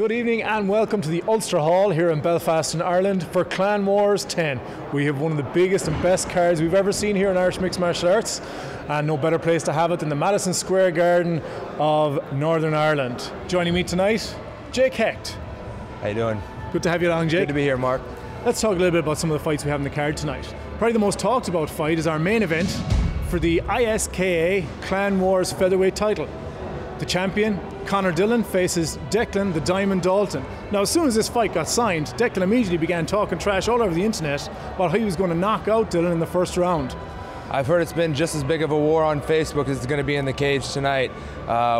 Good evening and welcome to the Ulster Hall here in Belfast in Ireland for Clan Wars 10. We have one of the biggest and best cards we've ever seen here in Irish Mixed Martial Arts, and no better place to have it than the Madison Square Garden of Northern Ireland. Joining me tonight, Jake Hecht. How you doing? Good to have you along, Jake. Good to be here, Mark. Let's talk a little bit about some of the fights we have in the card tonight. Probably the most talked about fight is our main event for the ISKA Clan Wars featherweight title. The champion, Conor Dillon, faces Declan the Diamond Dalton. Now, as soon as this fight got signed, Declan immediately began talking trash all over the internet about how he was going to knock out Dillon in the first round. I've heard it's been just as big of a war on Facebook as it's going to be in the cage tonight,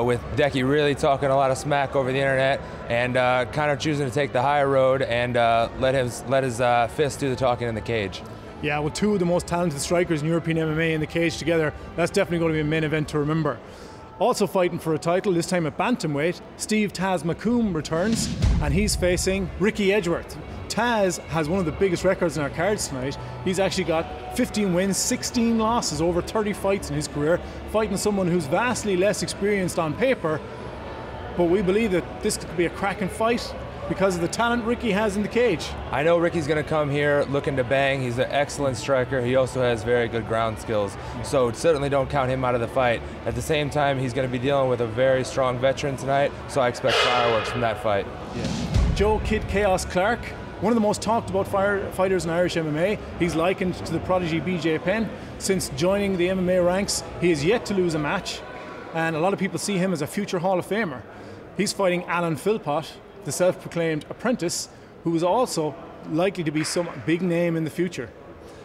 with Decky really talking a lot of smack over the internet and Conor choosing to take the higher road and let his fist do the talking in the cage. Yeah, with two of the most talented strikers in European MMA in the cage together, that's definitely going to be a main event to remember. Also fighting for a title, this time at bantamweight, Steve Taz McComb returns, and he's facing Ricky Edgeworth. Taz has one of the biggest records in our cards tonight. He's actually got 15 wins, 16 losses, over 30 fights in his career, fighting someone who's vastly less experienced on paper. But we believe that this could be a cracking fight because of the talent Ricky has in the cage. I know Ricky's going to come here looking to bang. He's an excellent striker. He also has very good ground skills. So certainly don't count him out of the fight. At the same time, he's going to be dealing with a very strong veteran tonight, so I expect fireworks from that fight. Yeah. Joe Kid Chaos Clark, one of the most talked about fighters in Irish MMA. He's likened to the prodigy BJ Penn. Since joining the MMA ranks, he has yet to lose a match, and a lot of people see him as a future Hall of Famer. He's fighting Alan Philpott, the self-proclaimed apprentice, who is also likely to be some big name in the future.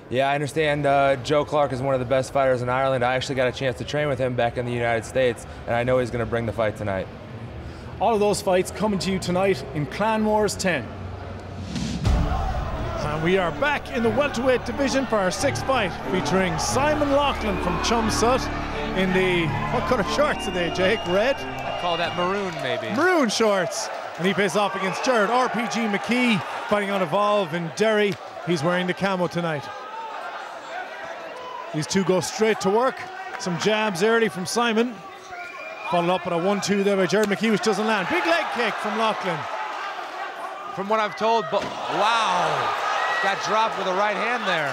Yeah, I understand Joe Clark is one of the best fighters in Ireland. I actually got a chance to train with him back in the United States, and I know he's going to bring the fight tonight. All of those fights coming to you tonight in Clan Wars 10. And we are back in the welterweight division for our sixth fight, featuring Simon Loughlin from Chelmsford in the, what colour shorts are they, Jake? Red? I'd call that maroon, maybe. Maroon shorts. And he faces off against Jared RPG McKee, fighting on Evolve in Derry. He's wearing the camo tonight. These two go straight to work. Some jabs early from Simon. Followed up with a 1-2 there by Jared McKee, which doesn't land. Big leg kick from Loughlin. From what I've told, but wow, got dropped with a right hand there.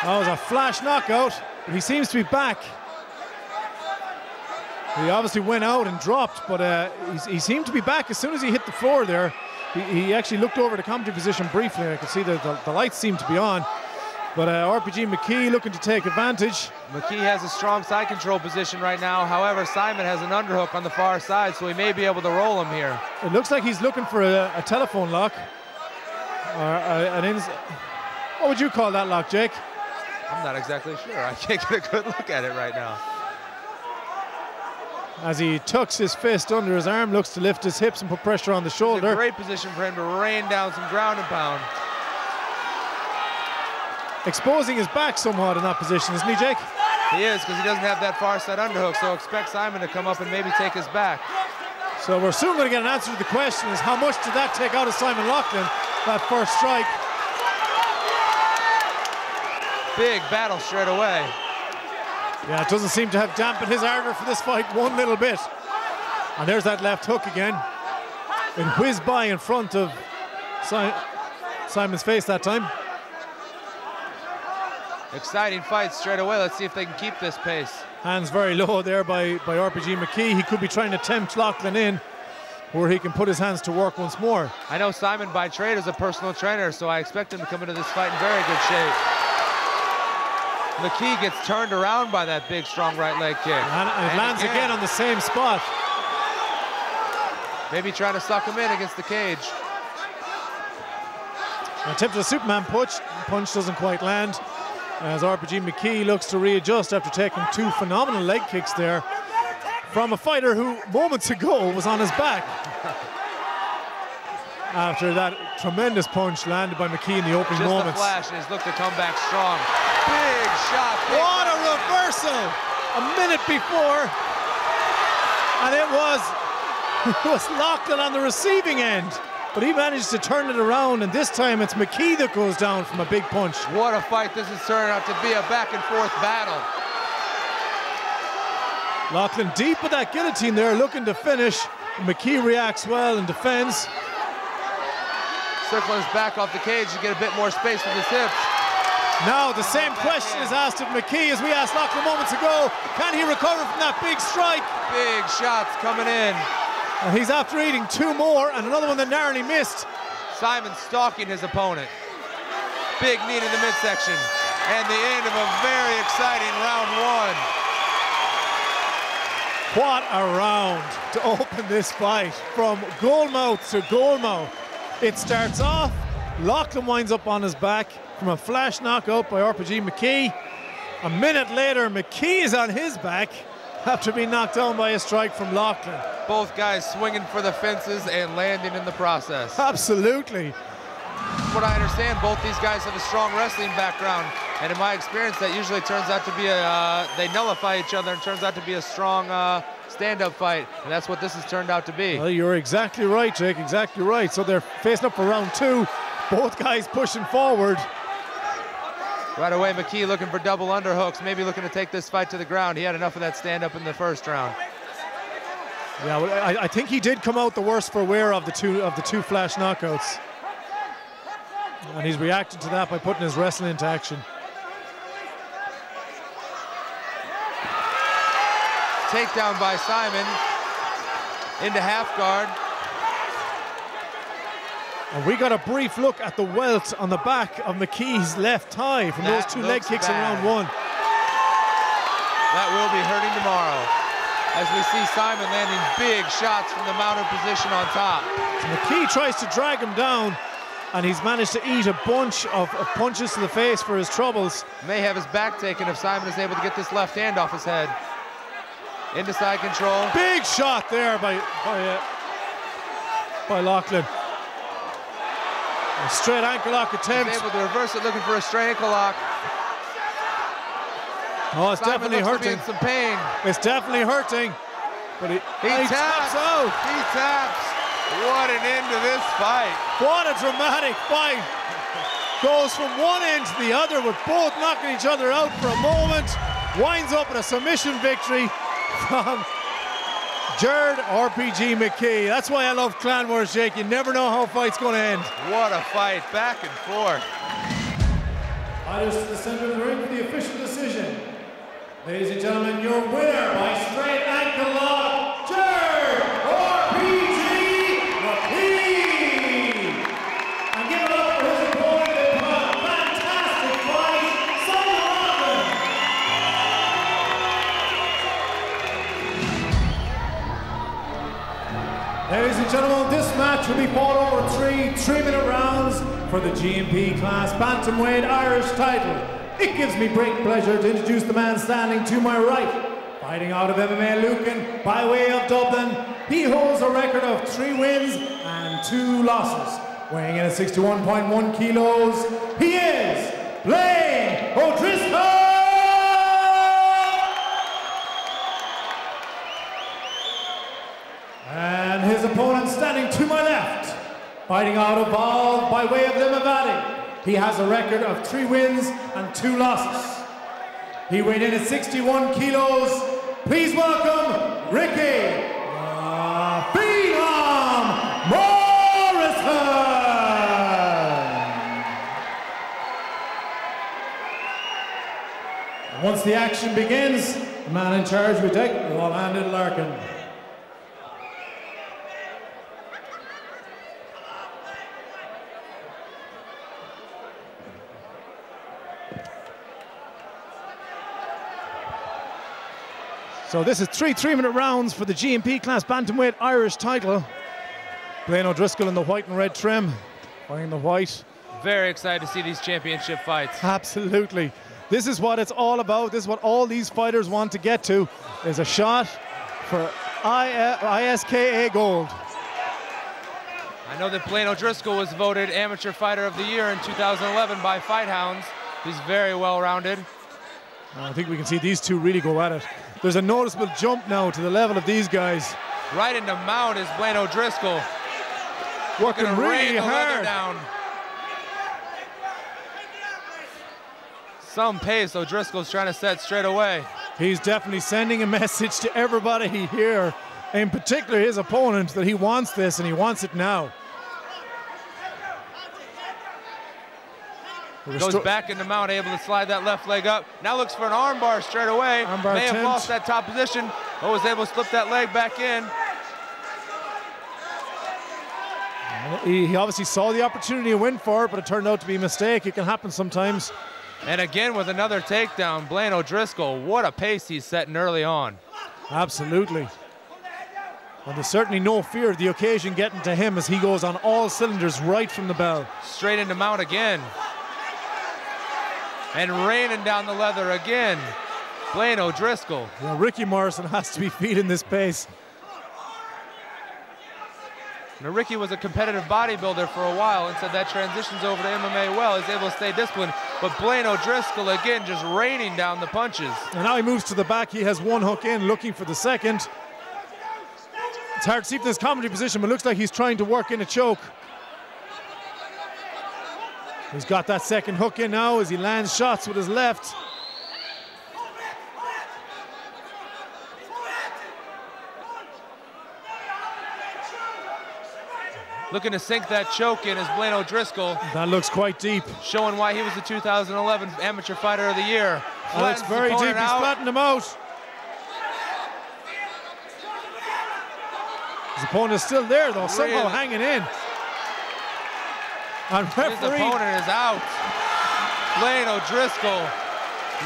That was a flash knockout. He seems to be back. He obviously went out and dropped, but he seemed to be back as soon as he hit the floor there. He actually looked over the commentary position briefly. I could see that the lights seemed to be on. But RPG McKee looking to take advantage. McKee has a strong side control position right now. However, Simon has an underhook on the far side, so he may be able to roll him here. It looks like he's looking for a telephone lock. What would you call that lock, Jake? I'm not exactly sure. I can't get a good look at it right now. As he tucks his fist under his arm, looks to lift his hips and put pressure on the shoulder. It's a great position for him to rain down some ground and pound. Exposing his back somewhat in that position, isn't he, Jake? He is, because he doesn't have that far side underhook, so expect Simon to come up and maybe take his back. So we're soon going to get an answer to the question, is how much did that take out of Simon Loughlin, that first strike? Big battle straight away. Yeah, it doesn't seem to have dampened his ardor for this fight one little bit. And there's that left hook again. It whizzed by in front of Simon's face that time. Exciting fight straight away. Let's see if they can keep this pace. Hands very low there by RPG McKee. He could be trying to tempt Loughlin in, where he can put his hands to work once more. I know Simon by trade is a personal trainer, so I expect him to come into this fight in very good shape. McKee gets turned around by that big, strong right leg kick. And it lands again on the same spot. Maybe trying to suck him in against the cage. Attempted a Superman punch doesn't quite land, as RPG McKee looks to readjust after taking two phenomenal leg kicks there from a fighter who moments ago was on his back. After that tremendous punch landed by McKee in the opening moments. Just a flash, and he's looked to come back strong. Big shot. What a reversal! A minute before, and it was Loughlin on the receiving end. But he managed to turn it around, and this time it's McKee that goes down from a big punch. What a fight this is turning out to be, a back and forth battle. Loughlin deep with that guillotine there, looking to finish. McKee reacts well and defends. circling his back off the cage to get a bit more space with his hips. Now the same question is asked of McKee as we asked Lachlan moments ago. Can he recover from that big strike? Big shots coming in. And he's after eating 2 more and another one that narrowly missed. Simon stalking his opponent. Big knee to the midsection. And the end of a very exciting round 1. What a round to open this fight from goalmouth to goalmouth. It starts off, Lachlan winds up on his back from a flash knockout by RPG McKee. A minute later, McKee is on his back after being knocked down by a strike from Lachlan. Both guys swinging for the fences and landing in the process. Absolutely. From what I understand, both these guys have a strong wrestling background. And in my experience, that usually turns out to be they nullify each other and turns out to be a strong stand-up fight. And that's what this has turned out to be. Well, you're exactly right, Jake, exactly right. So they're facing up for round 2. Both guys pushing forward. Right away, McKee looking for double underhooks, maybe looking to take this fight to the ground. He had enough of that stand-up in the first round. Yeah, well, I think he did come out the worst for wear of the two flash knockouts. And he's reacted to that by putting his wrestling into action. Takedown by Simon into half guard. And we got a brief look at the welt on the back of McKee's left thigh from those 2 leg kicks in round 1. That will be hurting tomorrow, as we see Simon landing big shots from the mounted position on top. So McKee tries to drag him down, and he's managed to eat a bunch of punches to the face for his troubles. May have his back taken if Simon is able to get this left hand off his head. Into side control. Big shot there by Lachlan. A straight ankle lock attempt. He's able to reverse it, looking for a straight ankle lock. Oh, it's Simon definitely looks to be hurting. in some pain. It's definitely hurting. But he taps out. He taps. What an end to this fight. What a dramatic fight. Goes from one end to the other with both knocking each other out for a moment. Winds up with a submission victory from Jared RPG McKee. That's why I love clan wars, Jake. You never know how a fight's going to end. What a fight, back and forth. Fighters to the center of the ring for the official decision. Ladies and gentlemen, your winner by straight ankle lock, Jared RPG McKee. And give it up for his opponent in a fantastic fight, Simon Lachlan. Ladies and gentlemen, this match will be fought over 3 3-minute rounds for the GMP class bantamweight Irish title. It gives me great pleasure to introduce the man standing to my right. Fighting out of MMA Lucan by way of Dublin, he holds a record of 3 wins and 2 losses. Weighing in at 61.1 kilos, he is Blaine O'Driscoll! And his opponent standing to my left, fighting out of Val by way of Limavady. He has a record of 3 wins and 2 losses. He weighed in at 61 kilos. Please welcome Ricky Phenom Morrison. And once the action begins, the man in charge will take the one-handed Larkin. So this is 3 3-minute rounds for the GMP class bantamweight Irish title. Blaine O'Driscoll in the white and red trim, wearing the white. Very excited to see these championship fights. Absolutely. This is what it's all about. This is what all these fighters want to get to, is a shot for ISKA gold. I know that Blaine O'Driscoll was voted Amateur Fighter of the Year in 2011 by Fight Hounds. He's very well-rounded. I think we can see these two really go at it. There's a noticeable jump now to the level of these guys. Right into mount is Blaine O'Driscoll. Working really hard. Down. Some pace O'Driscoll's trying to set straight away. He's definitely sending a message to everybody here, in particular his opponent, that he wants this and he wants it now. Goes back into mount, able to slide that left leg up. Now looks for an armbar straight away. May have lost that top position, but was able to slip that leg back in. He obviously saw the opportunity and went for it, but it turned out to be a mistake. It can happen sometimes. And again with another takedown, Blaine O'Driscoll, what a pace he's setting early on. Absolutely. And there's certainly no fear of the occasion getting to him as he goes on all cylinders right from the bell. Straight into mount again. And raining down the leather again. Blaine O'Driscoll. Yeah, Ricky Morrison has to be feeding this pace. Now, Ricky was a competitive bodybuilder for a while and said that transitions over to MMA well. He's able to stay disciplined. But Blaine O'Driscoll, again, just raining down the punches. And now he moves to the back. He has one hook in, looking for the second. It's hard to see from this commentary position, but it looks like he's trying to work in a choke. He's got that second hook in now as he lands shots with his left. Looking to sink that choke in is Blaine O'Driscoll. That looks quite deep. Showing why he was the 2011 Amateur Fighter of the Year. That looks very deep. He's flattened him out. His opponent is still there, though, somehow hanging in. And referee, his opponent is out. Blaine O'Driscoll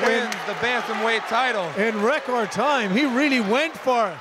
wins the bantamweight title. In record time, he really went for it.